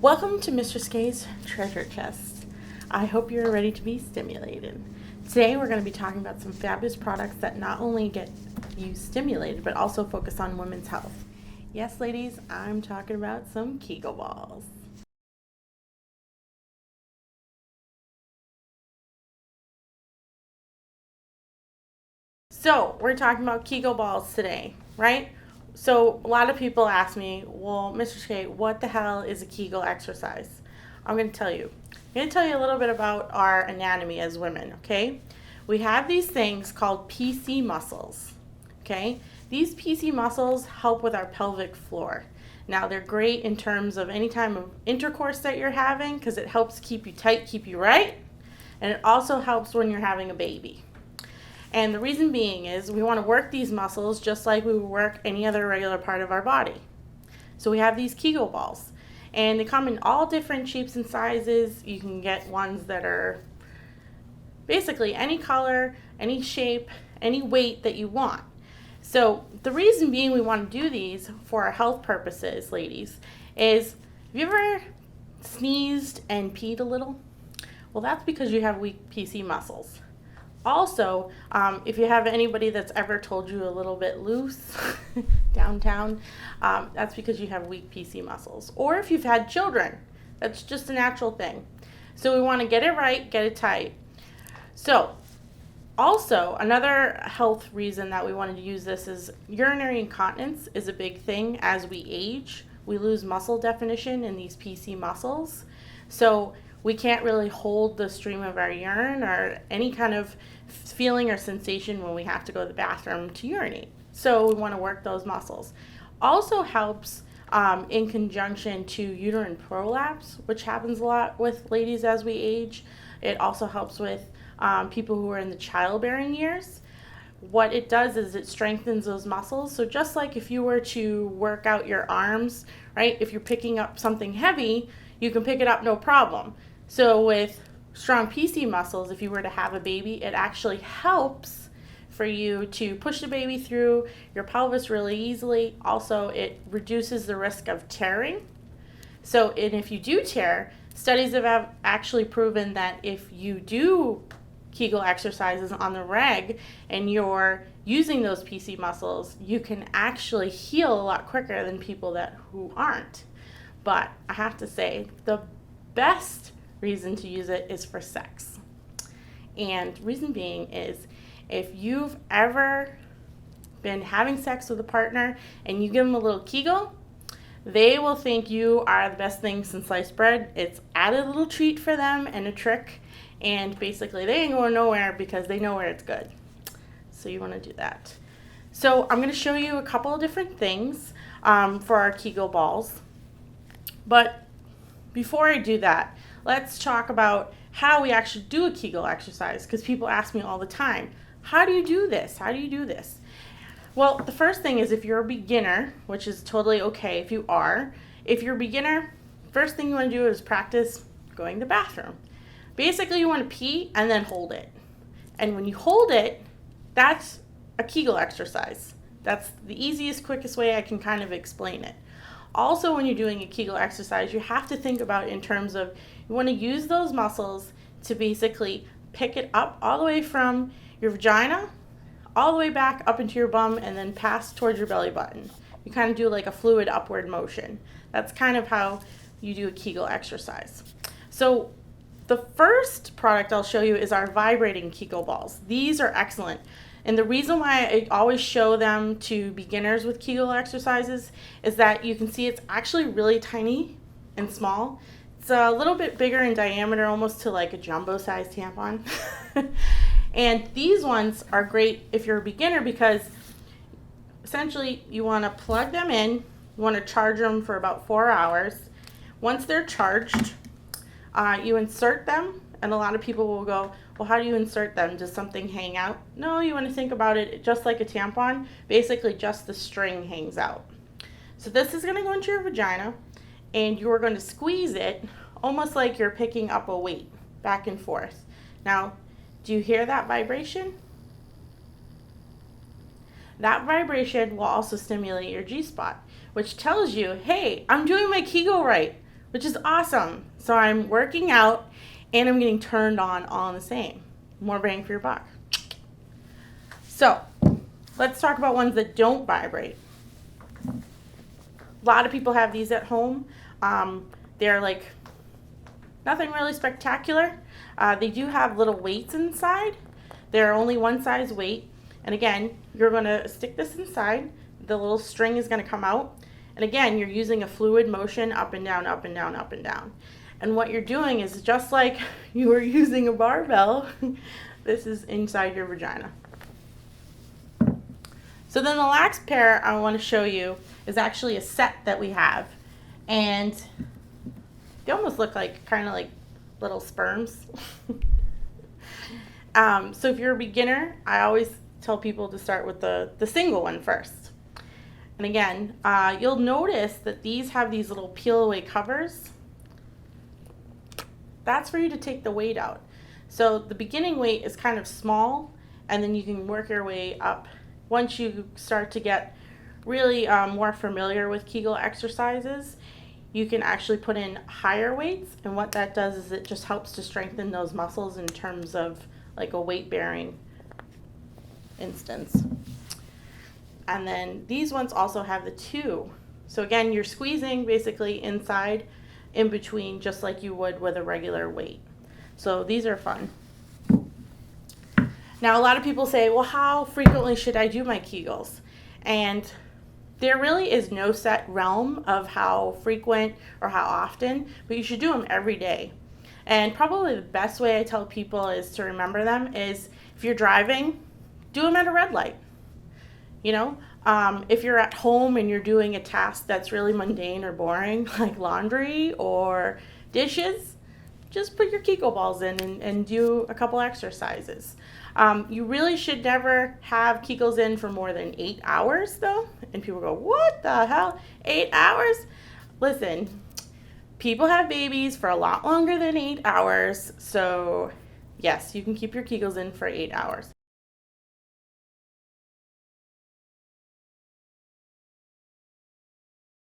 Welcome to Mistress K's Treasure Chest. I hope you're ready to be stimulated. Today we're going to be talking about some fabulous products that not only get you stimulated, but also focus on women's health. Yes, ladies, I'm talking about some Kegel balls. So we're talking about Kegel balls today, right? So a lot of people ask me, well, Mr. K, what the hell is a Kegel exercise? I'm going to tell you. I'm going to tell you a little bit about our anatomy as women, okay? We have these things called PC muscles, okay? These PC muscles help with our pelvic floor. Now, they're great in terms of any time of intercourse that you're having because it helps keep you tight, keep you right, and it also helps when you're having a baby. And the reason being is we want to work these muscles just like we would work any other regular part of our body. So we have these Kegel balls, and they come in all different shapes and sizes. You can get ones that are basically any color, any shape, any weight that you want. So the reason being we want to do these for our health purposes, ladies, is have you ever sneezed and peed a little? Well, that's because you have weak PC muscles. Also, if you have anybody that's ever told you a little bit loose downtown, that's because you have weak PC muscles. Or if you've had children, that's just a natural thing. So we want to get it right, get it tight. So also, another health reason that we wanted to use this is urinary incontinence is a big thing as we age. We lose muscle definition in these PC muscles. So we can't really hold the stream of our urine or any kind of feeling or sensation when we have to go to the bathroom to urinate. So we want to work those muscles. Also helps in conjunction to uterine prolapse, which happens a lot with ladies as we age. It also helps with people who are in the childbearing years. What it does is it strengthens those muscles. So just like if you were to work out your arms, right? If you're picking up something heavy, you can pick it up no problem. So with strong PC muscles, if you were to have a baby, it actually helps for you to push the baby through your pelvis really easily. Also, it reduces the risk of tearing. So, and if you do tear, studies have actually proven that if you do Kegel exercises on the reg and you're using those PC muscles, you can actually heal a lot quicker than people who aren't. But I have to say, the best reason to use it is for sex. And reason being is if you've ever been having sex with a partner and you give them a little Kegel, they will think you are the best thing since sliced bread. It's added little treat for them and a trick, and basically they ain't going nowhere because they know where it's good. So you want to do that. So I'm going to show you a couple of different things for our Kegel balls. But before I do that, let's talk about how we actually do a Kegel exercise, because people ask me all the time, how do you do this? How do you do this? Well, the first thing is if you're a beginner, which is totally okay if you are. If you're a beginner, first thing you want to do is practice going to the bathroom. Basically, you want to pee and then hold it. And when you hold it, that's a Kegel exercise. That's the easiest, quickest way I can kind of explain it. Also, when you're doing a Kegel exercise, you have to think about it in terms of you want to use those muscles to basically pick it up all the way from your vagina, all the way back up into your bum, and then pass towards your belly button. You kind of do like a fluid upward motion. That's kind of how you do a Kegel exercise. So the first product I'll show you is our vibrating Kegel balls. These are excellent. And the reason why I always show them to beginners with Kegel exercises is that you can see it's actually really tiny and small. It's a little bit bigger in diameter, almost to like a jumbo-sized tampon. And these ones are great if you're a beginner because essentially you want to plug them in. You want to charge them for about 4 hours. Once they're charged, you insert them, and a lot of people will go, well, how do you insert them? Does something hang out? No, you want to think about it just like a tampon. Basically, just the string hangs out. So this is going to go into your vagina, and you're going to squeeze it almost like you're picking up a weight back and forth. Now, do you hear that vibration? That vibration will also stimulate your G-spot, which tells you, hey, I'm doing my Kegel right. which is awesome. So I'm working out and I'm getting turned on all in the same. More bang for your buck. So let's talk about ones that don't vibrate. A lot of people have these at home. They're like nothing really spectacular. They do have little weights inside. They're only one size weight. And again, you're going to stick this inside. The little string is going to come out. And again, you're using a fluid motion up and down, up and down, up and down. And what you're doing is just like you were using a barbell, this is inside your vagina. So then the last pair I want to show you is actually a set that we have. And they almost look like kind of like little sperms. So if you're a beginner, I always tell people to start with the single one first. And again, you'll notice that these have these little peel away covers. That's for you to take the weight out. So the beginning weight is kind of small, and then you can work your way up. Once you start to get really more familiar with Kegel exercises, you can actually put in higher weights, and what that does is it just helps to strengthen those muscles in terms of like a weight bearing instance. And then these ones also have the two. So again, you're squeezing basically inside in between just like you would with a regular weight. So these are fun. Now a lot of people say, well, how frequently should I do my Kegels? And there really is no set realm of how frequent or how often, but you should do them every day. And probably the best way I tell people is to remember them is if you're driving, do them at a red light. You know, if you're at home and you're doing a task that's really mundane or boring, like laundry or dishes, just put your Kegel balls in and do a couple exercises. You really should never have Kegels in for more than 8 hours, though. And people go, what the hell? 8 hours? Listen, people have babies for a lot longer than 8 hours. So, yes, you can keep your Kegels in for 8 hours.